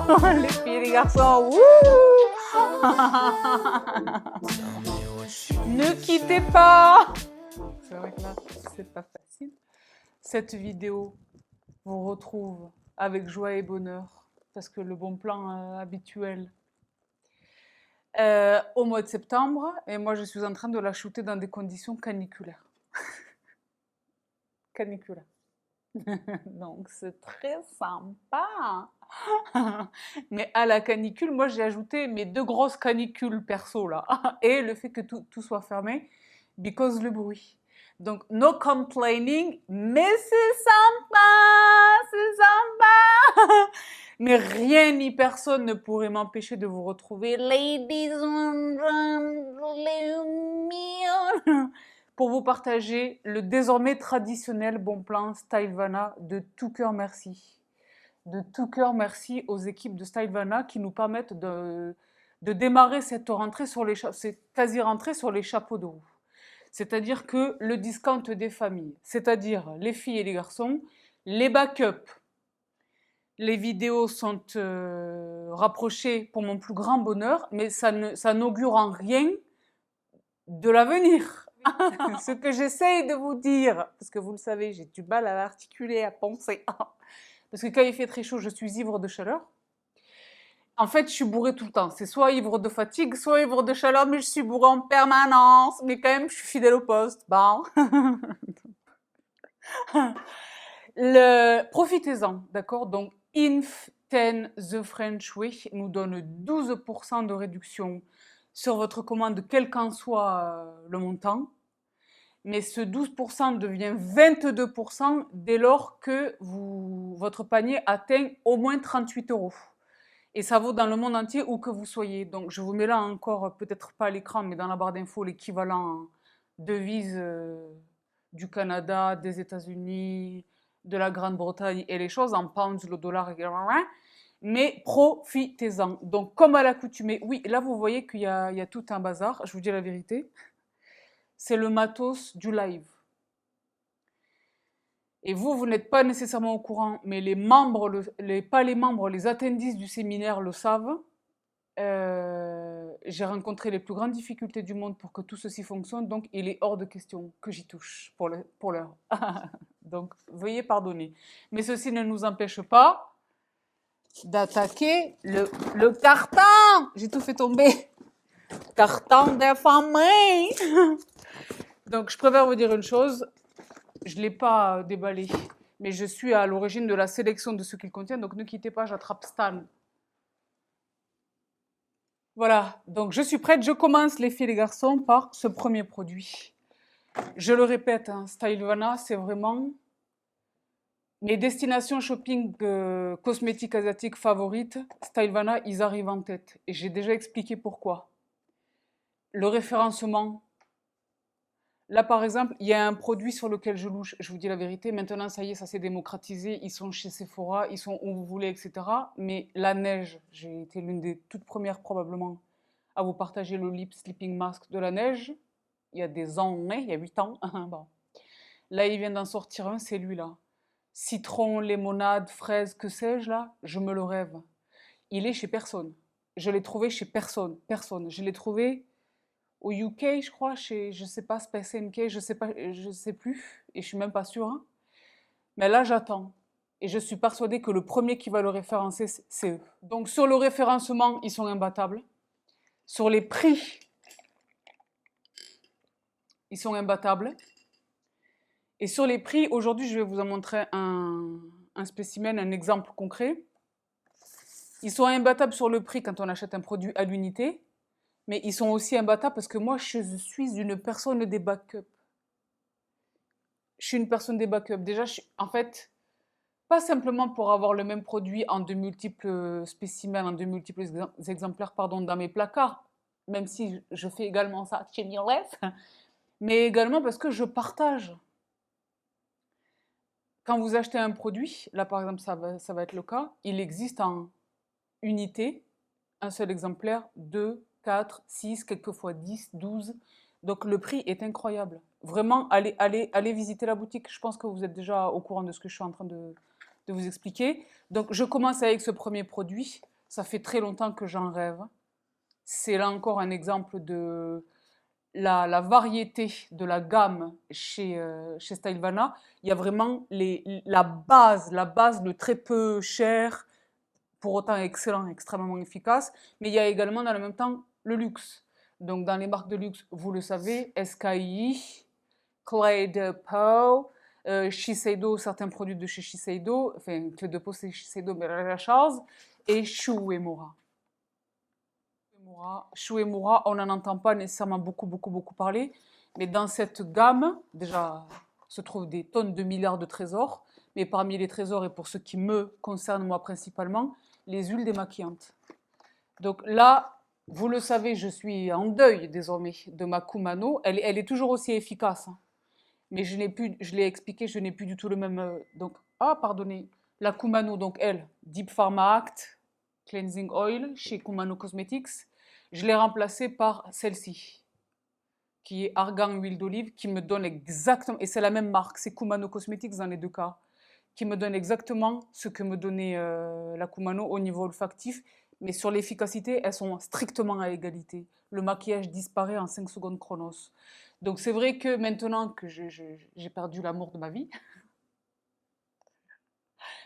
Les filles et les garçons, wouh. Ne quittez pas. C'est vrai que là, c'est pas facile. Cette vidéo vous retrouve avec joie et bonheur parce que le bon plan habituel au mois de septembre, et moi je suis en train de la shooter dans des conditions caniculaires. Caniculaires. Donc c'est très sympa. Mais à la canicule, moi j'ai ajouté mes 2 grosses canicules perso là. Et le fait que tout soit fermé, because le bruit. Donc no complaining, mais c'est sympa, c'est sympa. Mais rien ni personne ne pourrait m'empêcher de vous retrouver, ladies and gentlemen, pour vous partager le désormais traditionnel bon plan Stylevana de tout cœur merci. De tout cœur merci aux équipes de Stylevana qui nous permettent de démarrer cette rentrée sur cette quasi-rentrée sur les chapeaux de roue. C'est-à-dire que le discount des familles, c'est-à-dire les filles et les garçons, les backups, les vidéos sont rapprochées pour mon plus grand bonheur, mais ça n'augure en rien de l'avenir. Ce que j'essaye de vous dire, parce que vous le savez, j'ai du mal à l'articuler, à penser. Parce que quand il fait très chaud, je suis ivre de chaleur. En fait, je suis bourrée tout le temps. C'est soit ivre de fatigue, soit ivre de chaleur, mais je suis bourrée en permanence. Mais quand même, je suis fidèle au poste. Bon. Profitez-en, d'accord? Donc, Inf 10 The French Way nous donne 12% de réduction sur votre commande, quel qu'en soit le montant. Mais ce 12% devient 22% dès lors que votre panier atteint au moins 38 €. Et ça vaut dans le monde entier où que vous soyez. Donc je vous mets là encore, peut-être pas à l'écran, mais dans la barre d'infos, l'équivalent devise du Canada, des États-Unis, de la Grande-Bretagne et les choses en pounds, le dollar, mais profitez-en. Donc comme à l'accoutumée, oui, là vous voyez qu'il y a tout un bazar, je vous dis la vérité. C'est le matos du live. Et vous n'êtes pas nécessairement au courant, mais les membres, pas les membres, les attendees du séminaire le savent. J'ai rencontré les plus grandes difficultés du monde pour que tout ceci fonctionne, donc il est hors de question que j'y touche pour l'heure. Donc veuillez pardonner. Mais ceci ne nous empêche pas d'attaquer le carton. J'ai tout fait tomber. Carton des familles. Donc je préfère vous dire une chose. Je ne l'ai pas déballé, mais je suis à l'origine de la sélection de ce qu'il contient, donc ne quittez pas, j'attrape Stan. Voilà, donc je suis prête, je commence les filles et les garçons par ce premier produit. Je le répète, hein, Stylevana, c'est vraiment mes destinations shopping cosmétiques asiatiques favorites. Stylevana, ils arrivent en tête, et j'ai déjà expliqué pourquoi. Le référencement. Là, par exemple, il y a un produit sur lequel je louche, je vous dis la vérité, maintenant, ça y est, ça s'est démocratisé, ils sont chez Sephora, ils sont où vous voulez, etc. Mais la neige, j'ai été l'une des toutes premières probablement à vous partager le Lip Sleeping Mask de la neige. Il y a des années, il y a 8 ans. Bon. Là, il vient d'en sortir un, c'est lui là. Citron, limonade, fraise, que sais-je là, je me le rêve. Il est chez personne. Je l'ai trouvé chez personne, personne. Je l'ai trouvé au UK, je crois, chez, je sais pas, Space NK, je sais pas, je sais plus, et je suis même pas sûre. Hein. Mais là, j'attends. Et je suis persuadée que le premier qui va le référencer, c'est eux. Donc, sur le référencement, ils sont imbattables. Sur les prix, ils sont imbattables. Et sur les prix, aujourd'hui, je vais vous en montrer un spécimen, un exemple concret. Ils sont imbattables sur le prix quand on achète un produit à l'unité. Mais ils sont aussi imbattables parce que moi, je suis une personne des backups. Je suis une personne des backups. Déjà, en fait, pas simplement pour avoir le même produit en de multiples spécimens, en de multiples exemplaires, pardon, dans mes placards, même si je fais également ça chez Mirless, mais également parce que je partage. Quand vous achetez un produit, là par exemple, ça va être le cas, il existe en unité, un seul exemplaire, 2, 4, 6, quelquefois 10, 12. Donc le prix est incroyable. Vraiment, allez visiter la boutique. Je pense que vous êtes déjà au courant de ce que je suis en train de vous expliquer. Donc je commence avec ce premier produit. Ça fait très longtemps que j'en rêve. C'est là encore un exemple de la variété de la gamme chez Stylevana. Il y a vraiment la base, le très peu cher, pour autant excellent, extrêmement efficace, mais il y a également dans le même temps le luxe. Donc dans les marques de luxe, vous le savez, SKI, Clé de Peau, Shiseido, certains produits de chez Shiseido, enfin Clé de Peau c'est Shiseido, mais la chose, et Shu Uemura. Shu Uemura, on n'en entend pas nécessairement beaucoup parler, mais dans cette gamme, déjà, se trouvent des tonnes de milliards de trésors, mais parmi les trésors, et pour ce qui me concerne moi principalement, les huiles démaquillantes. Donc là, vous le savez, je suis en deuil désormais de ma Kumano. Elle est toujours aussi efficace, hein. Mais je l'ai expliqué, je n'ai plus du tout le même. Pardonnez, la Kumano, donc elle, Deep Pharma Act Cleansing Oil chez Kumano Cosmetics, je l'ai remplacée par celle-ci, qui est Argan Huile d'Olive, qui me donne exactement, et c'est la même marque, c'est Kumano Cosmetics dans les deux cas, qui me donne exactement ce que me donnait la Kumano au niveau olfactif, mais sur l'efficacité, elles sont strictement à égalité. Le maquillage disparaît en 5 secondes chronos. Donc c'est vrai que maintenant que j'ai perdu l'amour de ma vie,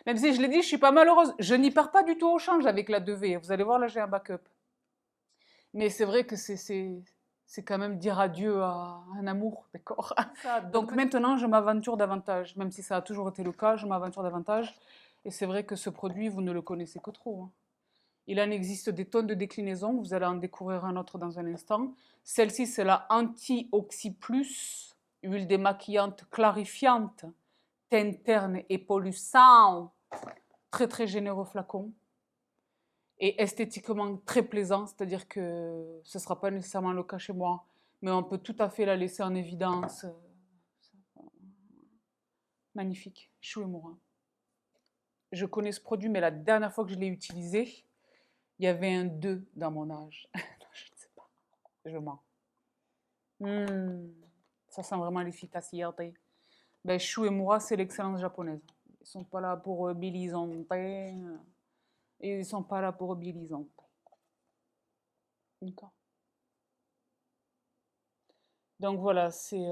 même si je l'ai dit, je ne suis pas malheureuse, je n'y perds pas du tout au change avec la 2V. Vous allez voir, là j'ai un backup. Mais c'est vrai que c'est quand même dire adieu à un amour, d'accord? Donc maintenant, je m'aventure davantage, même si ça a toujours été le cas, je m'aventure davantage. Et c'est vrai que ce produit, vous ne le connaissez que trop, hein. Il en existe des tonnes de déclinaisons, vous allez en découvrir un autre dans un instant. Celle-ci, c'est la Anti-Oxy Plus, huile démaquillante clarifiante, teint terne et polluant. Très très généreux flacon. Et esthétiquement très plaisant, c'est-à-dire que ce ne sera pas nécessairement le cas chez moi, mais on peut tout à fait la laisser en évidence. Magnifique, Shu Uemura. Je connais ce produit, mais la dernière fois que je l'ai utilisé, il y avait un 2 dans mon âge. Je ne sais pas, je mens. Ça sent vraiment l'efficacité. Ben, Shu Uemura, c'est l'excellence japonaise. Ils ne sont pas là pour bilisonter. Ils ne sont pas là pour bilisonter. D'accord. Donc voilà, c'est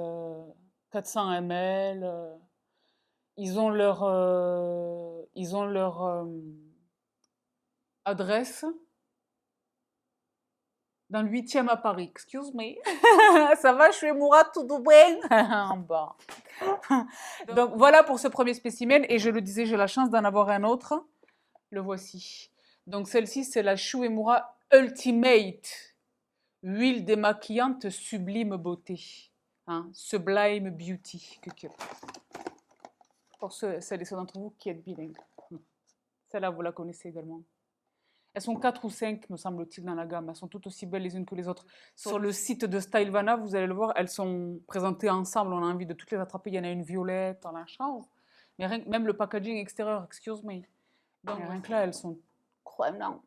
400 ml. Ils ont leur adresse dans le 8e à Paris. Excuse me. Ça va, je suis Moura, tout bien. Bon. Donc voilà pour ce premier spécimen. Et je le disais, j'ai la chance d'en avoir un autre. Le voici. Donc celle-ci, c'est la Shu Uemura Ultimate. Huile démaquillante sublime beauté. Hein, Sublime Beauty. Pour celles et ceux d'entre vous qui êtes bilingues. Celle-là, vous la connaissez également. Elles sont 4 ou 5, me semble-t-il, dans la gamme. Elles sont toutes aussi belles les unes que les autres. Sur le site de Stylevana, vous allez le voir, elles sont présentées ensemble. On a envie de toutes les attraper. Il y en a une violette, on a la chance. Mais même le packaging extérieur, excuse me. Donc rien que là, elles sont croyantes.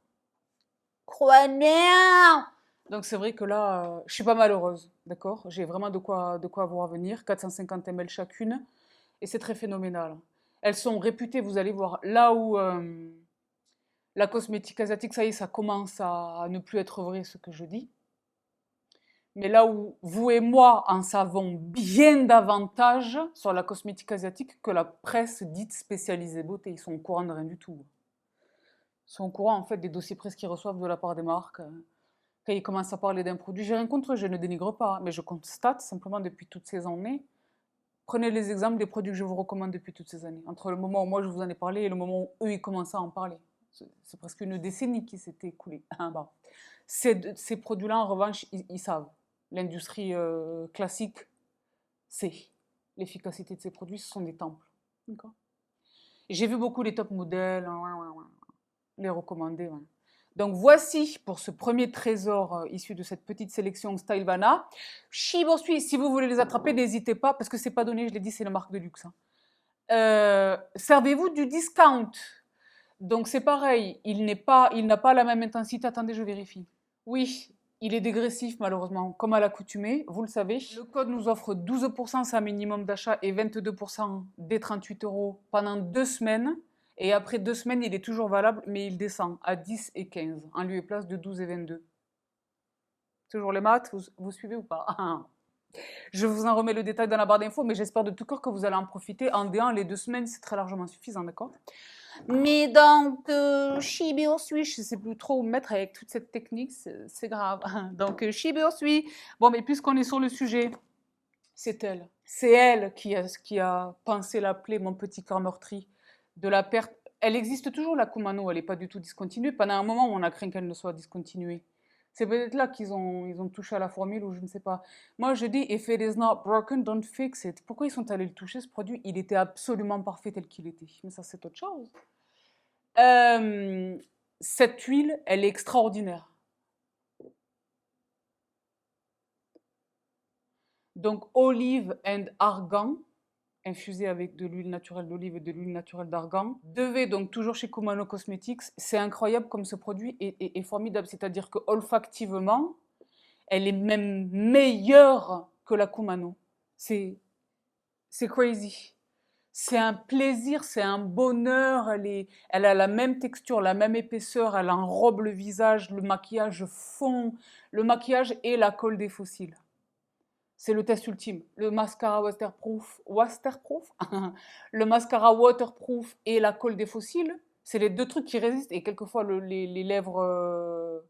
Donc c'est vrai que là, je suis pas malheureuse, d'accord? J'ai vraiment de quoi voir venir. 450 ml chacune. Et c'est très phénoménal. Elles sont réputées, vous allez voir, là où la cosmétique asiatique, ça y est, ça commence à ne plus être vrai ce que je dis. Mais là où vous et moi en savons bien davantage sur la cosmétique asiatique que la presse dite spécialisée beauté, ils sont au courant de rien du tout. Ils sont au courant en fait des dossiers presse qu'ils reçoivent de la part des marques. Quand ils commencent à parler d'un produit, j'ai rien contre eux, je ne dénigre pas, mais je constate simplement depuis toutes ces années. Prenez les exemples des produits que je vous recommande depuis toutes ces années. Entre le moment où moi je vous en ai parlé et le moment où eux ils commençaient à en parler. C'est presque une décennie qui s'était écoulée. Bon. Ces produits-là, en revanche, ils savent. L'industrie classique sait l'efficacité de ces produits, ce sont des temples. J'ai vu beaucoup les top modèles, les recommander. Ouais. Donc voici pour ce premier trésor issu de cette petite sélection Stylevana. Si vous voulez les attraper, n'hésitez pas, parce que c'est pas donné, je l'ai dit, c'est une marque de luxe. Hein. Servez-vous du discount. Donc c'est pareil, il n'a pas la même intensité. Attendez, je vérifie. Oui, il est dégressif malheureusement, comme à l'accoutumée, vous le savez. Le code nous offre 12%, c'est un minimum d'achat, et 22% dès 38 € pendant 2 semaines. Et après 2 semaines, il est toujours valable, mais il descend à 10 et 15, en lieu et place de 12 et 22. Toujours les maths, vous suivez ou pas? Je vous en remets le détail dans la barre d'infos, mais j'espère de tout cœur que vous allez en profiter. En D1, les 2 semaines, c'est très largement suffisant, d'accord? Mais donc, Shibiosui, je ne sais plus trop où me mettre avec toute cette technique, c'est grave. Donc, Shibiosui, bon, mais puisqu'on est sur le sujet, c'est elle. C'est elle qui a pensé l'appeler Mon petit cœur meurtri, de la perte. Elle existe toujours, la Kumano, elle n'est pas du tout discontinuée. Pendant un moment, on a craint qu'elle ne soit discontinuée. C'est peut-être là ils ont touché à la formule ou je ne sais pas. Moi, je dis, if it is not broken, don't fix it. Pourquoi ils sont allés le toucher, ce produit? Il était absolument parfait tel qu'il était. Mais ça, c'est autre chose. Cette huile, elle est extraordinaire. Donc, olive and argan, infusé avec de l'huile naturelle d'olive et de l'huile naturelle d'argan. Devait donc toujours chez Kumano Cosmetics. C'est incroyable comme ce produit est formidable. C'est-à-dire que olfactivement, elle est même meilleure que la Kumano. C'est crazy. C'est un plaisir, c'est un bonheur. Elle a la même texture, la même épaisseur. Elle enrobe le visage, le maquillage fond. Le maquillage et la colle des fossiles. C'est le test ultime. Le mascara waterproof, le mascara waterproof et la colle des fossiles, c'est les 2 trucs qui résistent. Et quelquefois, les lèvres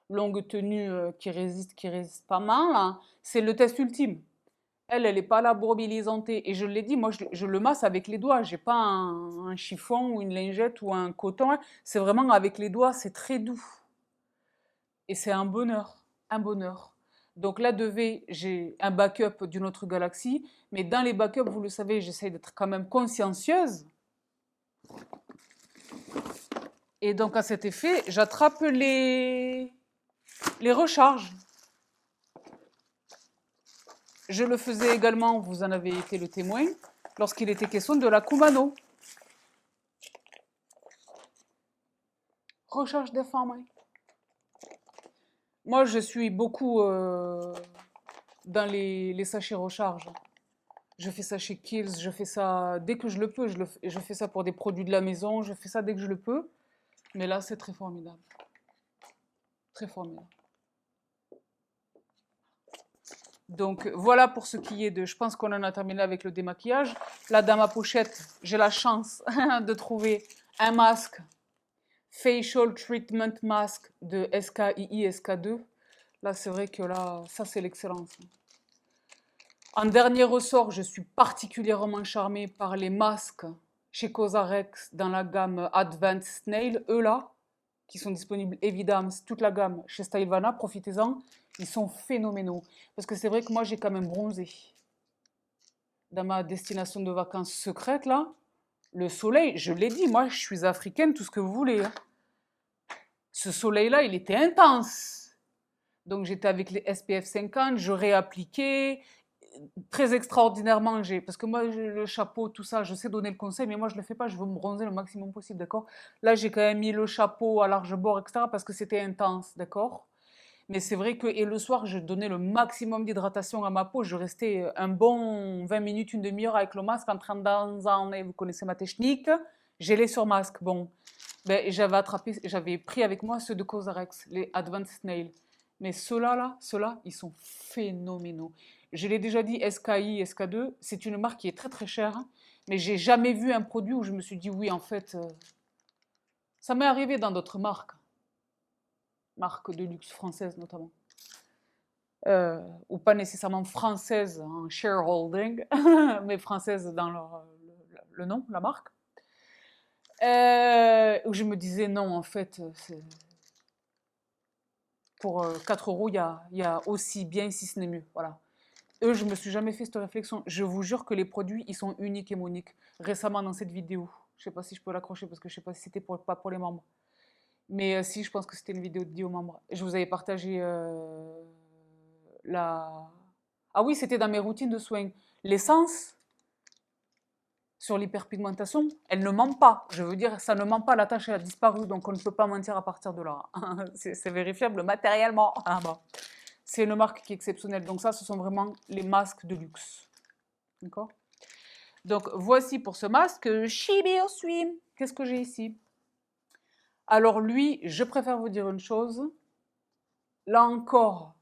longue tenue qui résistent pas mal, hein. C'est le test ultime. Elle n'est pas là bourbilisantée. Et je l'ai dit, moi, je le masse avec les doigts. J'ai pas un chiffon ou une lingette ou un coton. C'est vraiment avec les doigts, c'est très doux. Et c'est un bonheur, un bonheur. Donc là, j'ai un backup d'une autre galaxie, mais dans les backups, vous le savez, j'essaie d'être quand même consciencieuse. Et donc à cet effet, j'attrape les recharges. Je le faisais également, vous en avez été le témoin, lorsqu'il était question de la Kumano. Recharge des femmes. Moi, je suis beaucoup dans les sachets recharge. Je fais ça chez Kills, je fais ça dès que je le peux. Je fais ça pour des produits de la maison, je fais ça dès que je le peux. Mais là, c'est très formidable. Très formidable. Donc voilà pour ce qui est de... Je pense qu'on en a terminé avec le démaquillage. Là, dans ma pochette, j'ai la chance de trouver un masque, Facial Treatment Mask de SKII SK2. Là, c'est vrai que là, ça, c'est l'excellence. En dernier ressort, je suis particulièrement charmée par les masques chez Cosrx dans la gamme Advanced Snail. Eux là, qui sont disponibles évidemment, toute la gamme chez Stylevana, profitez-en, ils sont phénoménaux. Parce que c'est vrai que moi, j'ai quand même bronzé. Dans ma destination de vacances secrète, là, le soleil, je l'ai dit, moi, je suis africaine, tout ce que vous voulez. Hein. Ce soleil-là, il était intense. Donc, j'étais avec les SPF 50, je réappliquais. Très extraordinairement, parce que moi, le chapeau, tout ça, je sais donner le conseil, mais moi, je ne le fais pas, je veux me bronzer le maximum possible, d'accord? Là, j'ai quand même mis le chapeau à large bord, etc., parce que c'était intense, d'accord? Mais c'est vrai que, et le soir, je donnais le maximum d'hydratation à ma peau, je restais un bon 20 minutes, une demi-heure avec le masque en train d'en, vous connaissez ma technique, gelé sur masque, bon. Ben, j'avais pris avec moi ceux de Cosrx, les Advanced Nail. Mais ceux-là, ils sont phénoménaux. Je l'ai déjà dit, SKI, SK2, c'est une marque qui est très très chère, hein, mais j'ai jamais vu un produit où je me suis dit oui, en fait, ça m'est arrivé dans d'autres marques de luxe françaises notamment, ou pas nécessairement françaises en shareholding, mais françaises dans le nom, la marque, où je me disais non, en fait, pour 4 euros, il y a aussi bien, si ce n'est mieux. Voilà. Eux, je me suis jamais fait cette réflexion. Je vous jure que les produits, ils sont uniques et moniques. Récemment, dans cette vidéo, je sais pas si je peux l'accrocher parce que je sais pas si c'était pas pour les membres. Mais si, je pense que c'était une vidéo dédiée aux membres. Je vous avais partagé la... Ah oui, c'était dans mes routines de soins. L'essence sur l'hyperpigmentation, elle ne ment pas. Je veux dire, ça ne ment pas, la tâche a disparu, donc on ne peut pas mentir à partir de là. C'est vérifiable matériellement. Ah bon. C'est une marque qui est exceptionnelle. Donc ça, ce sont vraiment les masques de luxe. D'accord? Donc voici pour ce masque Shibiosui. qu'est-ce que j'ai ici? Alors lui, je préfère vous dire une chose. Là encore,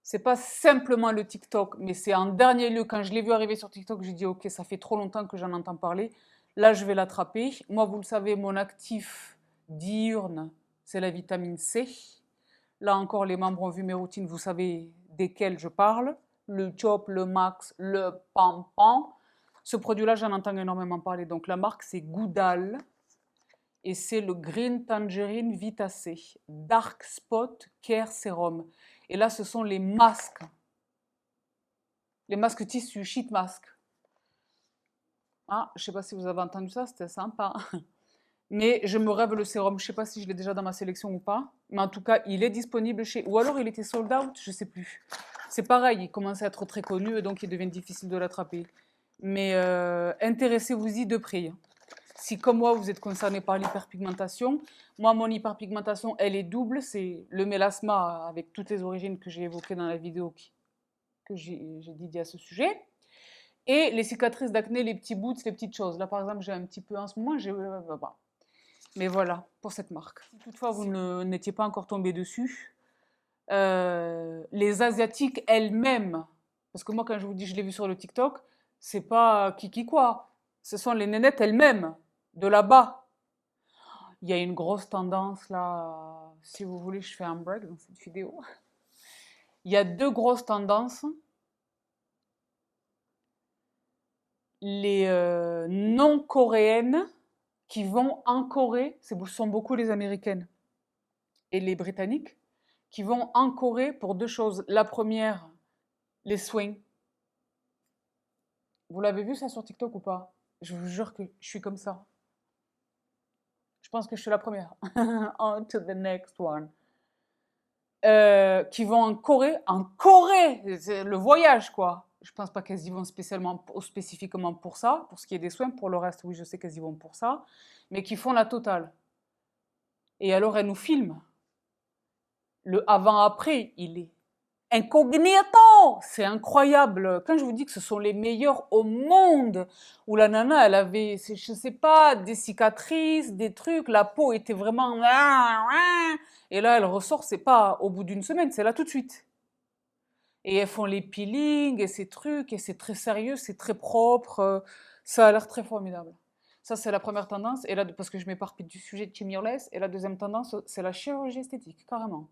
c'est pas simplement le TikTok, mais c'est en dernier lieu, quand je l'ai vu arriver sur TikTok, j'ai dit ok, ça fait trop longtemps que j'en entends parler. Là, je vais l'attraper. Moi, vous le savez, mon actif diurne, c'est la vitamine C. Là encore, les membres ont vu mes routines, vous savez desquelles je parle. Le Chop, le Max, le Pampan. Ce produit-là, j'en entends énormément parler. Donc la marque, c'est Goudal. Et c'est le Green Tangerine Vita C. Dark Spot Care Serum. Et là, ce sont les masques. Les masques tissus, sheet mask. Ah, je ne sais pas si vous avez entendu ça, c'était sympa. Mais je me rêve le sérum. Je ne sais pas si je l'ai déjà dans ma sélection ou pas. Mais en tout cas, il est disponible chez... Ou alors il était sold out, je ne sais plus. C'est pareil, il commence à être très connu et donc il devient difficile de l'attraper. Mais intéressez-vous-y de près. Si comme moi, vous êtes concerné par l'hyperpigmentation, moi, mon hyperpigmentation, elle est double. C'est le mélasma avec toutes les origines que j'ai évoquées dans la vidéo que j'ai dédiée à ce sujet. Et les cicatrices d'acné, les petits boots, les petites choses. Là, par exemple, j'ai un petit peu en ce moment. Mais voilà, pour cette marque. Si toutefois, vous n'étiez pas encore tombé dessus, les Asiatiques elles-mêmes, parce que moi, quand je vous dis je l'ai vu sur le TikTok, c'est pas kiki quoi. Ce sont les nénettes elles-mêmes, de là-bas. Il y a une grosse tendance là, si vous voulez, je fais un break dans cette vidéo. Il y a deux grosses tendances. Les non-coréennes qui vont en Corée, ce sont beaucoup les Américaines et les Britanniques, qui vont en Corée pour deux choses. La première, les swings. Vous l'avez vu ça sur TikTok ou pas? Je vous jure que je suis comme ça. Je pense que je suis la première. On to the next one. Qui vont en Corée, c'est le voyage quoi. Je pense pas qu'elles y vont spécifiquement pour ça, pour ce qui est des soins. Pour le reste, oui, je sais qu'elles y vont pour ça, mais qui font la totale. Et alors, elles nous filment. Le avant-après, il est incognito. C'est incroyable. Quand je vous dis que ce sont les meilleurs au monde, où la nana, elle avait, je sais pas, des cicatrices, des trucs, la peau était vraiment... Et là, elle ressort, c'est pas au bout d'une semaine, c'est là tout de suite. Et elles font les peelings et ces trucs, et c'est très sérieux, c'est très propre, ça a l'air très formidable. Ça, c'est la première tendance, et là, parce que je m'éparpille du sujet de Chimurless, et la deuxième tendance, c'est la chirurgie esthétique, carrément.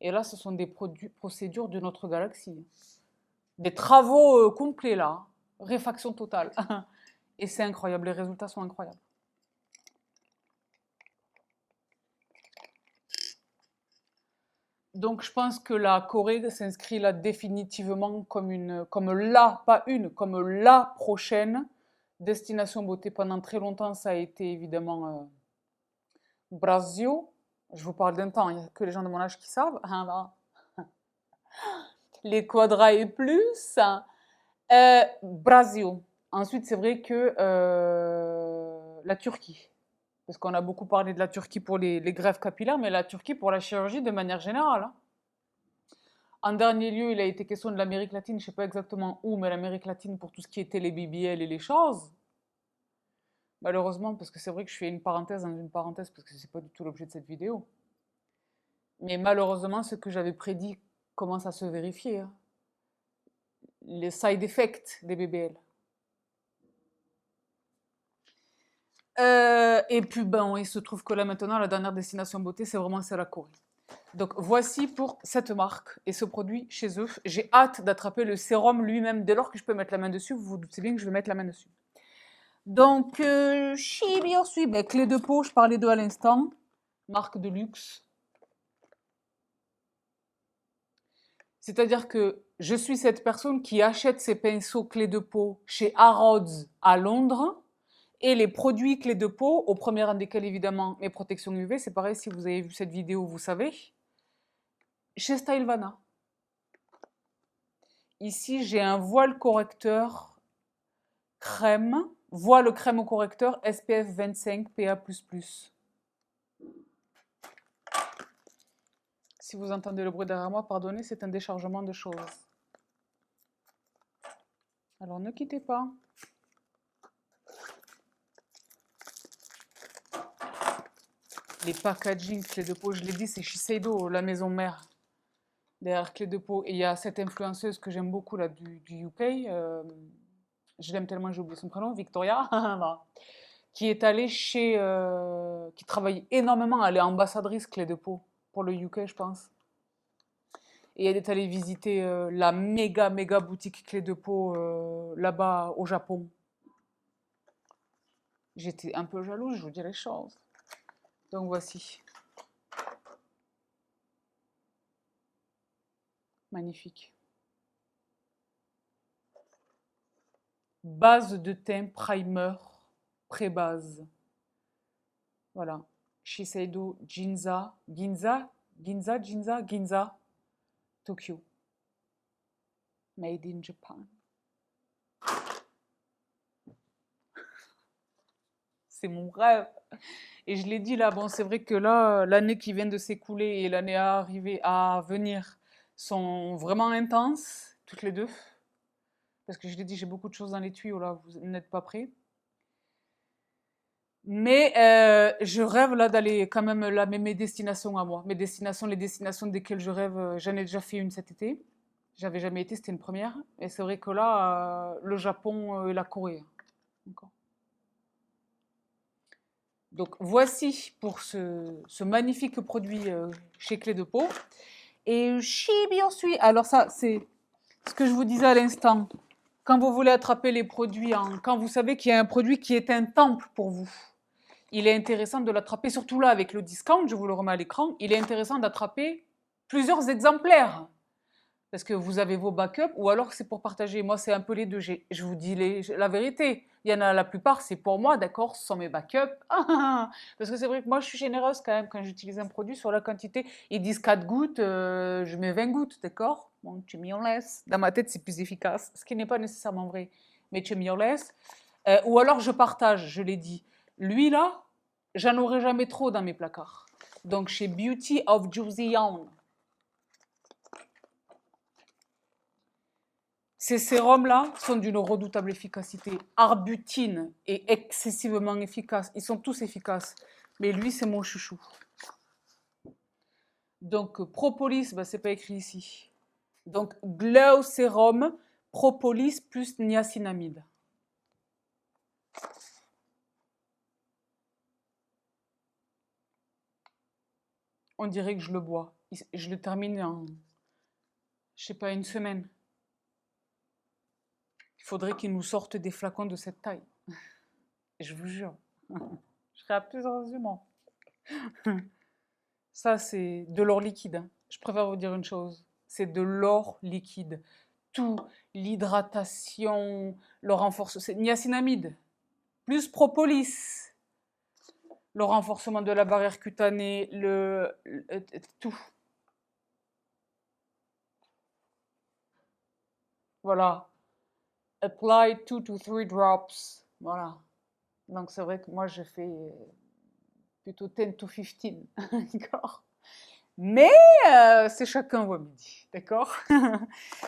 Et là, ce sont des procédures de notre galaxie. Des travaux complets, là. Réfaction totale. Et c'est incroyable, les résultats sont incroyables. Donc, je pense que la Corée s'inscrit là définitivement comme la prochaine destination beauté. Pendant très longtemps, ça a été évidemment Brésil. Je vous parle d'un temps, il n'y a que les gens de mon âge qui savent. Les quadras et plus. Brésil. Ensuite, c'est vrai que la Turquie. Parce qu'on a beaucoup parlé de la Turquie pour les greffes capillaires, mais la Turquie pour la chirurgie de manière générale. Hein. En dernier lieu, il a été question de l'Amérique latine, je ne sais pas exactement où, mais l'Amérique latine pour tout ce qui était les BBL et les choses. Malheureusement, parce que c'est vrai que je fais une parenthèse dans une parenthèse, parce que ce n'est pas du tout l'objet de cette vidéo. Mais malheureusement, ce que j'avais prédit commence à se vérifier. Hein. Les side effects des BBL. Et puis, ben, il se trouve que là maintenant, la dernière destination beauté, c'est la Corée. Donc, voici pour cette marque et ce produit chez eux. J'ai hâte d'attraper le sérum lui-même. Dès lors que je peux mettre la main dessus, vous vous doutez bien que je vais mettre la main dessus. Donc, clé de peau, je parlais d'eux à l'instant. Marque de luxe. C'est-à-dire que je suis cette personne qui achète ses pinceaux clés de peau chez Harrods à Londres. Et les produits clés de peau, au premier rang desquels évidemment mes protections UV, c'est pareil, si vous avez vu cette vidéo, vous savez, chez Stylevana. Ici, j'ai un voile correcteur crème, voile crème au correcteur SPF 25 PA++. Si vous entendez le bruit derrière moi, pardonnez, c'est un déchargement de choses. Alors ne quittez pas. Les packaging clés de peau, je l'ai dit, c'est Shiseido, la maison mère derrière clés de peau. Et il y a cette influenceuse que j'aime beaucoup là du UK. Je l'aime tellement, j'ai oublié son prénom, Victoria. Non. Qui est allée qui travaille énormément, elle est ambassadrice clé de peau pour le UK, je pense. Et elle est allée visiter la méga boutique clé de peau là-bas au Japon. J'étais un peu jalouse, je vous dis les choses. Donc voici. Magnifique. Base de teint primer pré-base. Voilà. Shiseido Ginza, Tokyo. Made in Japan. C'est mon rêve. Et je l'ai dit là, bon, c'est vrai que là, l'année qui vient de s'écouler et l'année à venir sont vraiment intenses, toutes les deux. Parce que je l'ai dit, j'ai beaucoup de choses dans les tuyaux là, vous n'êtes pas prêts. Mais je rêve là d'aller quand même là, mes destinations à moi. Mes destinations, les destinations desquelles je rêve, j'en ai déjà fait une cet été. J'avais jamais été, c'était une première. Et c'est vrai que là, le Japon et la Corée. D'accord. Donc voici pour ce magnifique produit chez Clé de Peau. Et chibi ensuite. Alors ça, c'est ce que je vous disais à l'instant. Quand vous voulez attraper les produits, quand vous savez qu'il y a un produit qui est un temple pour vous, il est intéressant de l'attraper, surtout là avec le discount, je vous le remets à l'écran, il est intéressant d'attraper plusieurs exemplaires. Parce que vous avez vos backups, ou alors c'est pour partager. Moi, c'est un peu les deux. Je vous dis la vérité. Il y en a la plupart, c'est pour moi, d'accord, ce sont mes backups. Parce que c'est vrai que moi, je suis généreuse quand même quand j'utilise un produit sur la quantité. Ils disent 4 gouttes, je mets 20 gouttes, d'accord. Bon, tu m'y en laisses. Dans ma tête, c'est plus efficace, ce qui n'est pas nécessairement vrai. Mais tu m'y en laisses. Ou alors je partage, je l'ai dit. Lui, là, j'en aurai jamais trop dans mes placards. Donc, chez Beauty of Joseon, ces sérums-là sont d'une redoutable efficacité. Arbutine est excessivement efficace. Ils sont tous efficaces. Mais lui, c'est mon chouchou. Donc, propolis, bah, c'est pas écrit ici. Donc, Glow Sérum, propolis plus niacinamide. On dirait que je le bois. Je le termine en, je sais pas, une semaine. Il faudrait qu'ils nous sortent des flacons de cette taille. Je vous jure. Je serais à plusieurs humains. Ça, c'est de l'or liquide, hein. Je préfère vous dire une chose. C'est de l'or liquide. Tout, l'hydratation, le renforcement, c'est niacinamide, plus propolis, le renforcement de la barrière cutanée, tout. Voilà. Apply 2 to 3 drops. Voilà. Donc c'est vrai que moi je fais plutôt 10 to 15. D'accord. Mais c'est chacun vos midi, d'accord.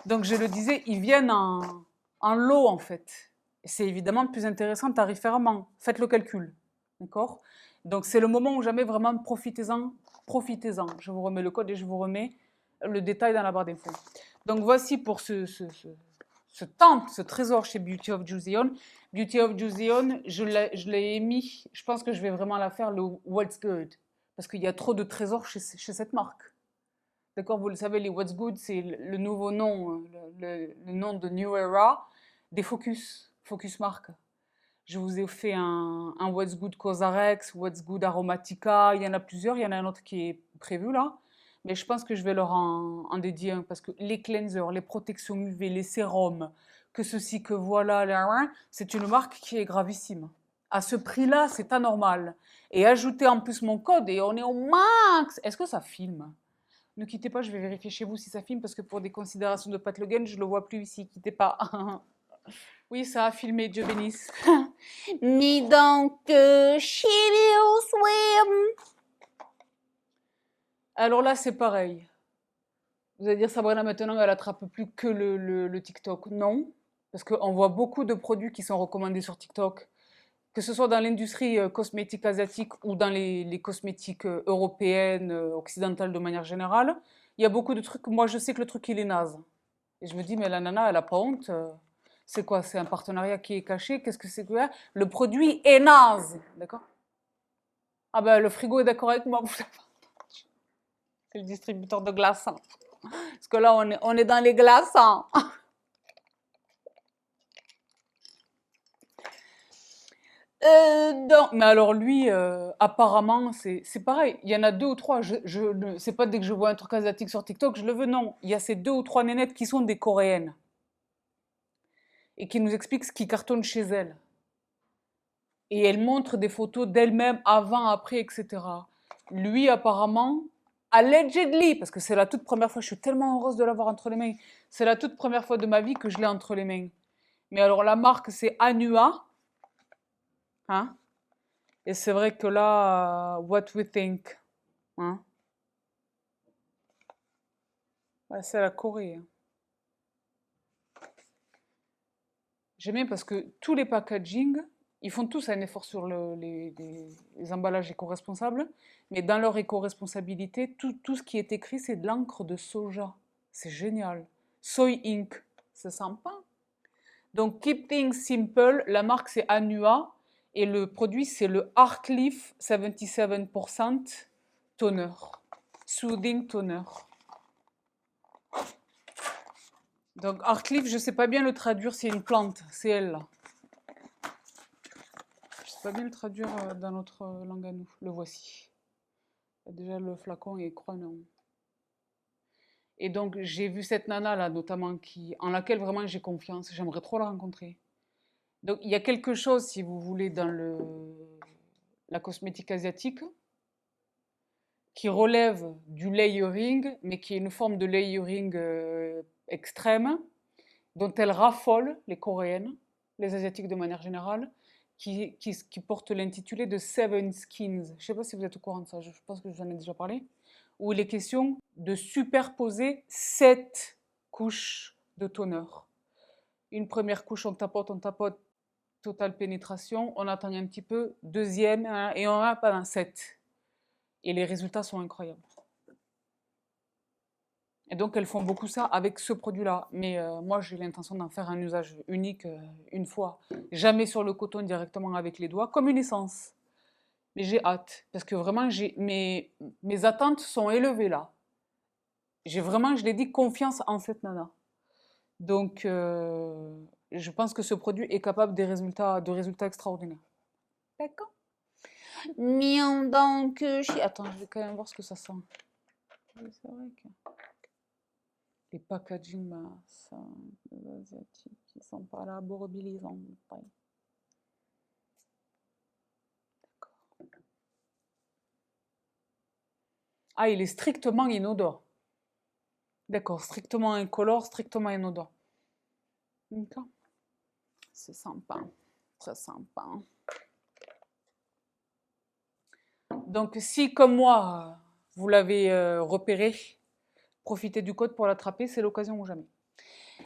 Donc je le disais, ils viennent en lot en fait. C'est évidemment plus intéressant tarifairement. Faites le calcul, d'accord. Donc c'est le moment où jamais vraiment profitez-en, profitez-en. Je vous remets le code et je vous remets le détail dans la barre d'infos. Donc voici pour ce temple, ce trésor chez Beauty of Joseon. Beauty of Joseon, je l'ai émis, je pense que je vais vraiment la faire le What's Good. Parce qu'il y a trop de trésors chez cette marque. D'accord, vous le savez, les What's Good, c'est le nouveau nom, le nom de New Era des Focus Marque. Je vous ai fait un What's Good Cosrx, What's Good Aromatica, il y en a plusieurs, il y en a un autre qui est prévu là. Mais je pense que je vais leur en dédier un parce que les cleansers, les protections UV, les sérums, que ceci, que voilà, c'est une marque qui est gravissime. À ce prix-là, c'est anormal. Et ajoutez en plus mon code et on est au max. Est-ce que ça filme? Ne quittez pas, je vais vérifier chez vous si ça filme parce que pour des considérations de Pat Le Guen, je ne le vois plus ici. Quittez pas. Oui, ça a filmé, Dieu bénisse. Ni donc, she will swim. Alors là, c'est pareil. Vous allez dire, Sabrina, maintenant, elle attrape plus que le TikTok. Non, parce qu'on voit beaucoup de produits qui sont recommandés sur TikTok que ce soit dans l'industrie cosmétique asiatique ou dans les cosmétiques européennes, occidentales de manière générale, il y a beaucoup de trucs. Moi, je sais que le truc, il est naze. Et je me dis, mais la nana, elle a pas honte. C'est quoi? C'est un partenariat qui est caché? Qu'est-ce que c'est que ça? Le produit est naze. D'accord? Ah ben, le frigo est d'accord avec moi. C'est le distributeur de glaçons. Parce que là, on est dans les glaçons. Non, mais alors lui, apparemment, c'est pareil. Il y en a deux ou trois. C'est pas dès que je vois un truc asiatique sur TikTok, je le veux. Non, il y a ces deux ou trois nénettes qui sont des Coréennes et qui nous expliquent ce qui cartonne chez elles. Et elles montrent des photos d'elles-mêmes avant, après, etc. Lui, apparemment, allegedly, parce que c'est la toute première fois, je suis tellement heureuse de l'avoir entre les mains. C'est la toute première fois de ma vie que je l'ai entre les mains. Mais alors la marque, c'est Anua, hein. Et c'est vrai que là, what we think, hein. Ouais, c'est la Corée, hein. J'aime bien parce que tous les packaging, ils font tous un effort sur les emballages éco-responsables, mais dans leur éco-responsabilité, tout ce qui est écrit, c'est de l'encre de soja. C'est génial. Soy Ink, c'est sympa. Donc, Keep Things Simple, la marque c'est Anua et le produit c'est le Heartleaf 77% Toner. Soothing Toner. Donc, Heartleaf, je ne sais pas bien le traduire, c'est une plante, c'est elle là. Je ne sais pas bien le traduire dans notre langue à nous. Le voici. Déjà, le flacon est chronon. Et donc, j'ai vu cette nana là, notamment, en laquelle vraiment j'ai confiance. J'aimerais trop la rencontrer. Donc, il y a quelque chose, si vous voulez, dans la cosmétique asiatique qui relève du layering, mais qui est une forme de layering extrême, dont elles raffolent, les Coréennes, les Asiatiques de manière générale, qui porte l'intitulé de Seven Skins. Je ne sais pas si vous êtes au courant de ça, je pense que je vous en ai déjà parlé, où il est question de superposer 7 couches de toner. Une première couche, on tapote, totale pénétration, on attend un petit peu, deuxième, hein, et on va pendant 7. Et les résultats sont incroyables. Et donc, elles font beaucoup ça avec ce produit-là. Mais moi, j'ai l'intention d'en faire un usage unique une fois. Jamais sur le coton directement avec les doigts, comme une essence. Mais j'ai hâte. Parce que vraiment, mes attentes sont élevées là. J'ai vraiment, je l'ai dit, confiance en cette nana. Donc, je pense que ce produit est capable de résultats extraordinaires. D'accord. Miam, donc, attends, je vais quand même voir ce que ça sent. Oui, c'est vrai que les packaging asiatiques, ils sont pas là, borbilisants. Ouais. Ah, il est strictement inodore. D'accord, strictement incolore, strictement inodore. D'accord. C'est sympa, très sympa. Donc, si comme moi, vous l'avez repéré, profitez du code pour l'attraper, c'est l'occasion ou jamais.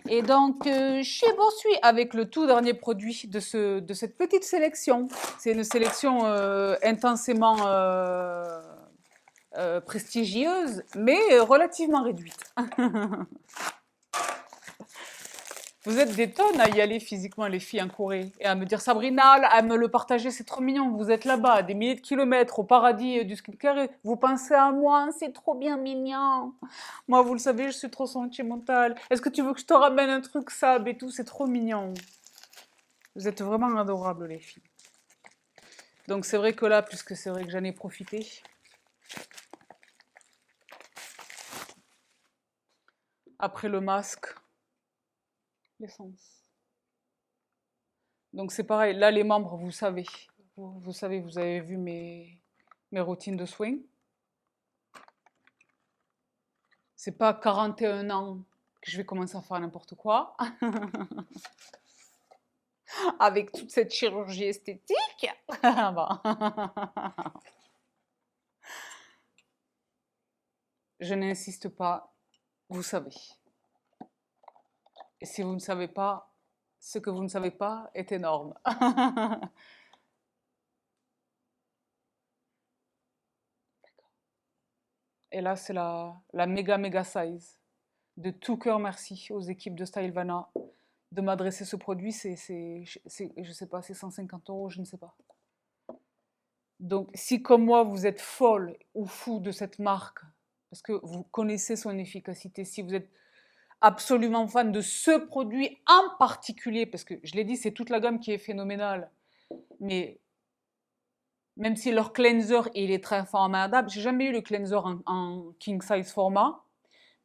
Et donc, je poursuis avec le tout dernier produit de cette petite sélection. C'est une sélection intensément prestigieuse, mais relativement réduite. Vous êtes des tonnes à y aller physiquement, les filles en Corée, et à me dire Sabrina, à me le partager, c'est trop mignon. Vous êtes là-bas, à des milliers de kilomètres, au paradis du skincare, et vous pensez à moi, c'est trop bien mignon. Moi, vous le savez, je suis trop sentimentale. Est-ce que tu veux que je te ramène un truc sable et tout? C'est trop mignon. Vous êtes vraiment adorables, les filles. Donc, c'est vrai que là, puisque c'est vrai que j'en ai profité, après le masque, l'essence. Donc c'est pareil, là les membres, vous savez, vous savez, vous avez vu mes routines de soins. C'est pas 41 ans que je vais commencer à faire n'importe quoi, avec toute cette chirurgie esthétique. Bon. Je n'insiste pas, vous savez. Et si vous ne savez pas, ce que vous ne savez pas est énorme. Et là, c'est la méga size. De tout cœur, merci aux équipes de Stylevana de m'adresser ce produit. Je sais pas, c'est 150 €, je ne sais pas. Donc, si comme moi, vous êtes folle ou fou de cette marque, parce que vous connaissez son efficacité, si vous êtes absolument fan de ce produit en particulier, parce que je l'ai dit, c'est toute la gamme qui est phénoménale, mais même si leur cleanser, il est très formidable, j'ai jamais eu le cleanser en king size format,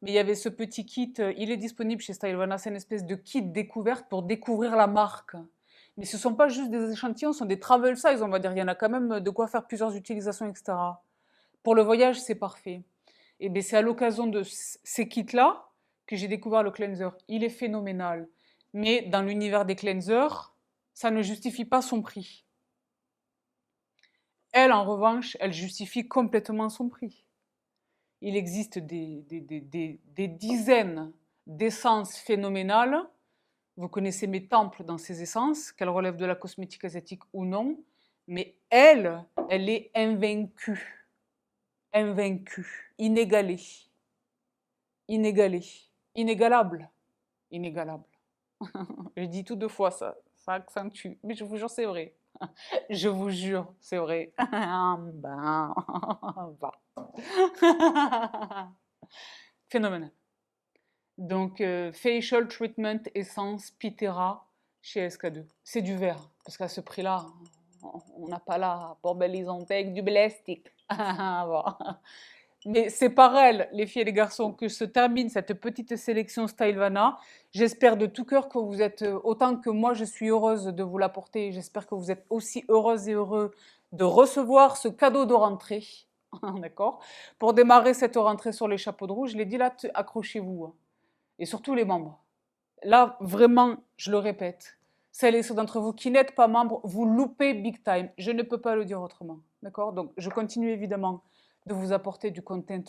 mais il y avait ce petit kit, il est disponible chez Stylevana, c'est une espèce de kit découverte pour découvrir la marque. Mais ce ne sont pas juste des échantillons, ce sont des travel size, on va dire. Il y en a quand même de quoi faire plusieurs utilisations, etc. Pour le voyage, c'est parfait. Et bien, c'est à l'occasion de ces kits-là que j'ai découvert le cleanser. Il est phénoménal. Mais dans l'univers des cleansers, ça ne justifie pas son prix. Elle, en revanche, elle justifie complètement son prix. Il existe des dizaines d'essences phénoménales. Vous connaissez mes temples dans ces essences, qu'elles relèvent de la cosmétique asiatique ou non. Mais elle est invaincue. Invaincue. Inégalée. Inégalée. Inégalable. Inégalable. Je dis tout deux fois ça. Ça accentue. Mais je vous jure, c'est vrai. Je vous jure, c'est vrai. Ben, va. Phénoménal. Donc, Facial Treatment Essence Pitera chez SK2. C'est du verre, parce qu'à ce prix-là, on n'a pas là pour balisanter avec du plastique. Bon. Mais c'est par elles, les filles et les garçons, que se termine cette petite sélection Stylevana. J'espère de tout cœur que vous êtes, autant que moi je suis heureuse de vous l'apporter, j'espère que vous êtes aussi heureuses et heureux de recevoir ce cadeau de rentrée. D'accord? Pour démarrer cette rentrée sur les chapeaux de roue, je l'ai dit là, accrochez-vous. Et surtout les membres. Là, vraiment, je le répète, celles et ceux d'entre vous qui n'êtes pas membres, vous loupez big time. Je ne peux pas le dire autrement. D'accord? Donc, je continue évidemment de vous apporter du content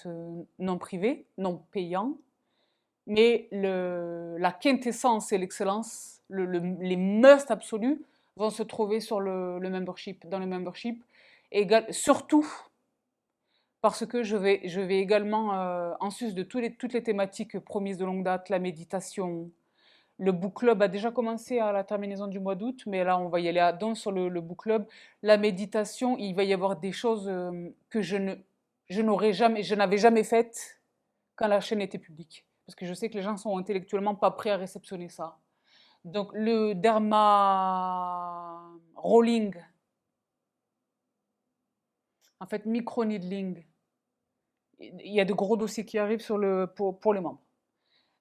non privé, non payant, mais la quintessence et l'excellence, les must absolus vont se trouver sur le membership, dans le membership. Et surtout, parce que je vais également, en sus de toutes les thématiques promises de longue date, la méditation, le book club a déjà commencé à la terminaison du mois d'août, mais là, on va y aller à donf sur le book club. La méditation, il va y avoir des choses que je n'avais jamais faites quand la chaîne était publique. Parce que je sais que les gens sont intellectuellement pas prêts à réceptionner ça. Donc, le derma rolling, en fait, micro-needling, il y a de gros dossiers qui arrivent pour les membres.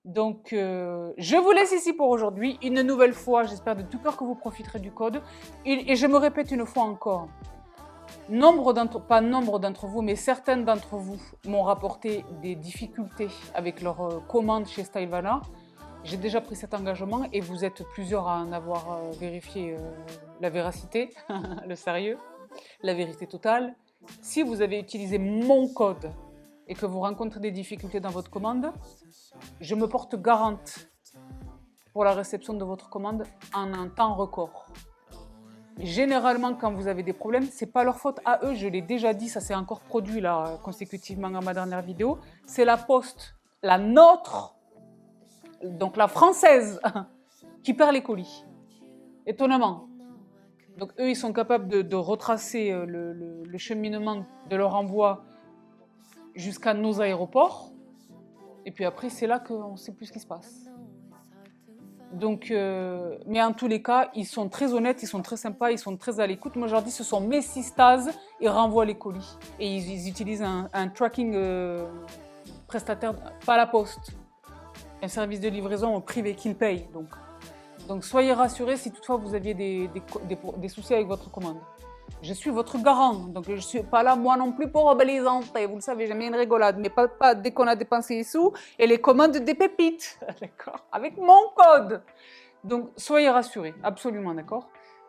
Donc, je vous laisse ici pour aujourd'hui. Une nouvelle fois, j'espère de tout cœur que vous profiterez du code. Et je me répète une fois encore, pas nombre d'entre vous, mais certaines d'entre vous m'ont rapporté des difficultés avec leur commande chez Stylevana. J'ai déjà pris cet engagement et vous êtes plusieurs à en avoir vérifié la véracité, le sérieux, la vérité totale. Si vous avez utilisé mon code et que vous rencontrez des difficultés dans votre commande, je me porte garante pour la réception de votre commande en un temps record. Généralement, quand vous avez des problèmes, ce n'est pas leur faute à eux, je l'ai déjà dit, ça s'est encore produit là consécutivement à ma dernière vidéo. C'est la poste, la nôtre, donc la française, qui perd les colis. Étonnamment. Donc eux, ils sont capables de retracer le cheminement de leur envoi jusqu'à nos aéroports. Et puis après, c'est là qu'on ne sait plus ce qui se passe. Donc, mais en tous les cas, ils sont très honnêtes, ils sont très sympas, ils sont très à l'écoute. Moi, je leur dis, ce sont mes systases, ils renvoient les colis. Et ils utilisent un tracking prestataire, pas la poste, un service de livraison privé qu'ils payent. Donc, soyez rassurés si toutefois vous aviez des soucis avec votre commande. Je suis votre garant, donc je ne suis pas là moi non plus pour balisanter. Vous le savez, j'aime bien une rigolade, mais pas dès qu'on a dépensé les sous et les commandes des pépites, d'accord? Avec mon code. Donc soyez rassurés, absolument, d'accord?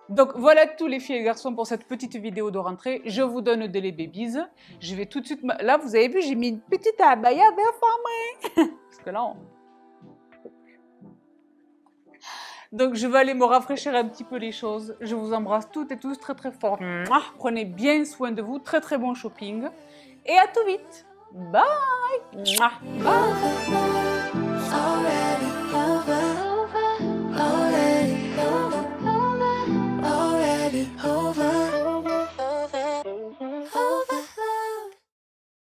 Donc voilà tous les filles et garçons pour cette petite vidéo de rentrée. Je vous donne de les babies. Je vais tout de suite... Là, vous avez vu, j'ai mis une petite abaya bien formée. Parce que là, Donc, je vais aller me rafraîchir un petit peu les choses. Je vous embrasse toutes et tous très très fort. Prenez bien soin de vous. Très très bon shopping. Et à tout vite. Bye. Mouah. Already over.